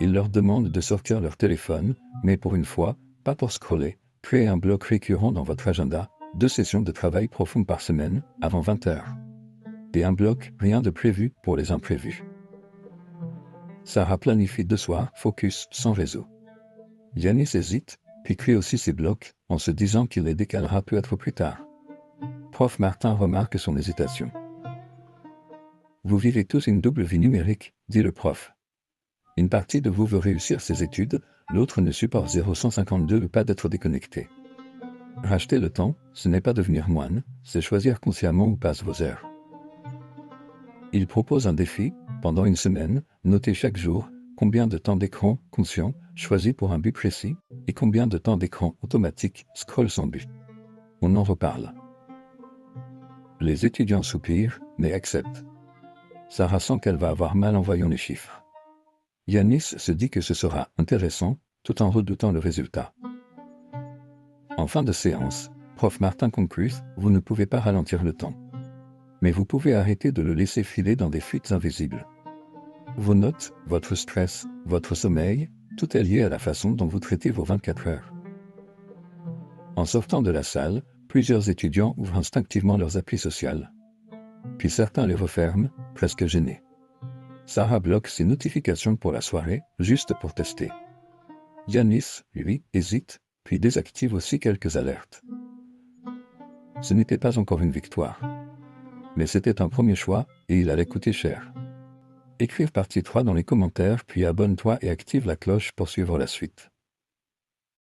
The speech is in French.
Il leur demande de sortir leur téléphone, mais pour une fois, pas pour scroller. Créez un bloc récurrent dans votre agenda, 2 sessions de travail profond par semaine, avant 20 heures. Et un bloc, rien de prévu pour les imprévus. Sarah planifie 2 soirs, focus, sans réseau. Yanis hésite, puis crée aussi ses blocs, en se disant qu'il les décalera peut-être plus tard. Prof Martin remarque son hésitation. Vous vivez tous une double vie numérique, dit le prof. Une partie de vous veut réussir ses études, l'autre ne supporte 0,152 pas d'être déconnecté. Racheter le temps, ce n'est pas devenir moine, c'est choisir consciemment où passent vos heures. Il propose un défi, pendant une semaine, notez chaque jour combien de temps d'écran conscient, choisi pour un but précis, et combien de temps d'écran automatique, scroll sans but. On en reparle. Les étudiants soupirent, mais acceptent. Sarah sent qu'elle va avoir mal en voyant les chiffres. Yanis se dit que ce sera intéressant, tout en redoutant le résultat. En fin de séance, prof Martin conclut, vous ne pouvez pas ralentir le temps. Mais vous pouvez arrêter de le laisser filer dans des fuites invisibles. Vos notes, votre stress, votre sommeil, tout est lié à la façon dont vous traitez vos 24 heures. En sortant de la salle, plusieurs étudiants ouvrent instinctivement leurs applis sociales. Puis certains les referment, presque gênés. Sarah bloque ses notifications pour la soirée, juste pour tester. Yanis, lui, hésite, puis désactive aussi quelques alertes. Ce n'était pas encore une victoire. Mais c'était un premier choix, et il allait coûter cher. Écrire partie 3 dans les commentaires, puis abonne-toi et active la cloche pour suivre la suite.